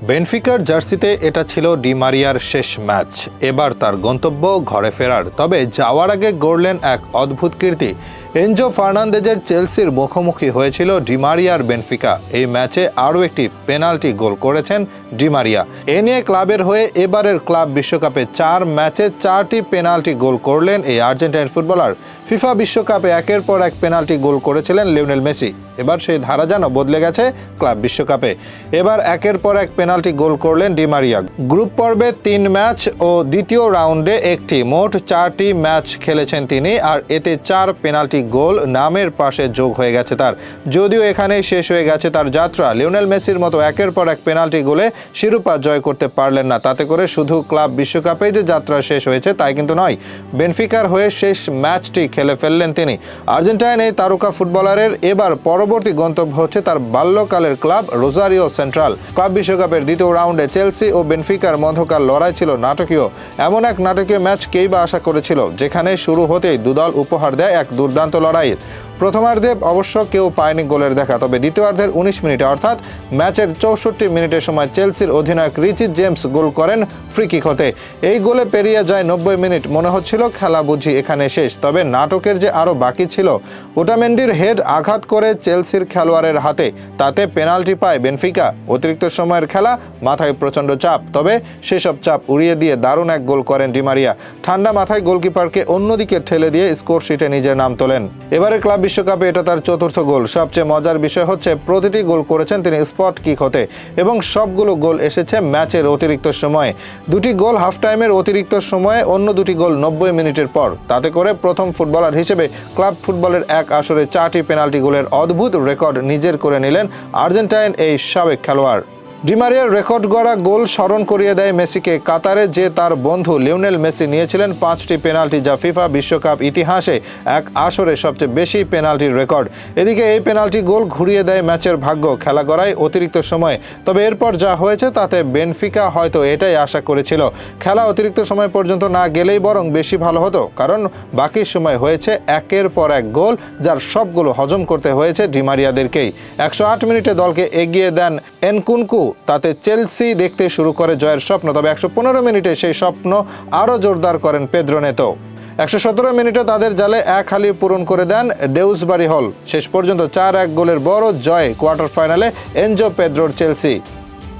বেনফিকার জার্সিতে এটা ছিল ডি মারিয়ার শেষ ম্যাচ। এবার তার গন্তব্য ঘরে ফেরার। তবে যাওয়ার আগে গড়লেন এক অদ্ভুত কীর্তি। এনজো ফার্নান্দেজের চেলসির মুখোমুখি হয়েছিল ডি মারিয়ার বেনফিকা। এই ম্যাচে আরও একটি পেনাল্টি গোল করেছেন ডি মারিয়া। এ নিয়ে ক্লাবের হয়ে এবারের ক্লাব বিশ্বকাপে 4 ম্যাচে 4টি পেনাল্টি গোল করলেন এই আর্জেন্টাইন ফুটবলার। ফিফা বিশ্বকাপে একের পর এক পেনাল্টি গোল করেছিলেন লিওনেল মেসি। এবার সেই ধারা যেন বদলে গেছে ক্লাব বিশ্বকাপে। এবার একের পর এক পেনাল্টি গোল করলেন ডি মারিয়া। গ্রুপ পর্বে 3 ম্যাচ ও দ্বিতীয় রাউন্ডে একটি, মোট 4টি ম্যাচ খেলেছেন তিনি। আর এতে 4 পেনাল্টি গোল নামের পাশে যোগ হয়ে গেছে তার। যদিও এখানেই শেষ হয়ে গেছে তার যাত্রা। লিওনেল মেসির মতো একের পর এক পেনাল্টি গোলে শিরোপা জয় করতে পারলেন না। তাতে করে শুধু ক্লাব বিশ্বকাপে যে যাত্রা শেষ হয়েছে তাই কিন্তু নয়, বেনফিকার হয়ে শেষ ম্যাচটি খেলে ফেললেন তিনি। আর্জেন্টাইন এই তারকা ফুটবলারের এবার পরবর্তী গন্তব্য হচ্ছে তার বাল্যকালের ক্লাব রোজারিও সেন্ট্রাল। ক্লাব বিশ্বকাপের দ্বিতীয় রাউন্ডে চেলসি ও বেনফিকার মধ্যকার লড়াই ছিল নাটকীয়। এমন এক নাটকীয় ম্যাচ কেই বা আশা করেছিল, যেখানে শুরু হতেই দুদল উপহার দেয় এক দুর্দান্ত লড়াইয়ের। প্রথমার্ধে অবশ্য কেউ পায়নি গোলের দেখা। তবে দ্বিতীয়ার্ধের 19 মিনিটে অর্থাৎ ম্যাচের 64 মিনিটের সময় চেলসির অধিনায়ক রিচি জেমস গোল করেন ফ্রি কিক হতে। এই গোলে পেরিয়ে যায় 90 মিনিট। মনে হচ্ছিল খেলা বুঝি এখানে শেষ। তবে নাটকের যে আরও বাকি ছিল। ওটামেন্ডির হেড আঘাত করে চেলসির খেলোয়াড়ের হাতে, তাতে পেনাল্টি পায় বেনফিকা। অতিরিক্ত সময়ের খেলা, মাথায় প্রচণ্ড চাপ। তবে সেসব চাপ উড়িয়ে দিয়ে দারুণ এক গোল করেন ডি মারিয়া। ঠান্ডা মাথায় গোলকিপারকে অন্যদিকে ঠেলে দিয়ে স্কোর শিটে নিজের নাম তোলেন। এবারে ক্লাব বিশ্বকাপে এটা তার 4র্থ গোল। সবচেয়ে মজার বিষয় হচ্ছে প্রতিটি গোল করেছেন তিনি স্পট কিক হতে, এবং সবগুলো গোল এসেছে ম্যাচের অতিরিক্ত সময়ে। 2টি গোল হাফ টাইমের অতিরিক্ত সময়ে, অন্য 2টি গোল 90 মিনিটের পর। তাতে করে প্রথম ফুটবলার হিসেবে ক্লাব ফুটবলের এক আসরে 4টি পেনাল্টি গোলের অদ্ভুত রেকর্ড নিজের করে নিলেন আর্জেন্টাইন এই সাবেক খেলোয়াড়। ডি মারিয়ার রেকর্ড গড়া গোল স্মরণ করিয়ে দেয় মেসিকে। কাতারে যে তার বন্ধু লিওনেল মেসি নিয়েছিলেন 5টি পেনাল্টি, যা ফিফা বিশ্বকাপ ইতিহাসে এক আসরে সবচেয়ে বেশি পেনাল্টির রেকর্ড। এদিকে এই পেনাল্টি গোল ঘুরিয়ে দেয় ম্যাচের ভাগ্য। খেলা গড়ায় অতিরিক্ত সময়ে। তবে এরপর যা হয়েছে তাতে বেনফিকা হয়তো এটাই আশা করেছিল, খেলা অতিরিক্ত সময় পর্যন্ত না গেলেই বরং বেশি ভালো হতো। কারণ বাকি সময় হয়েছে একের পর এক গোল, যার সবগুলো হজম করতে হয়েছে ডি মারিয়াদেরকেই। 108 মিনিটে দলকে এগিয়ে দেন এনকুনকু। তাতে চেলসি দেখতে শুরু করে জয়ের স্বপ্ন। তবে 115 মিনিটে সেই স্বপ্ন আরও জোরদার করেন পেদ্রো নেতো। 117 মিনিটে তাদের জালে এক হালি পূরণ করে দেন ডেউসবারি হল। শেষ পর্যন্ত 4-1 গোলের বড় জয় কোয়ার্টার ফাইনালে এনজো পেদ্রোর চেলসি।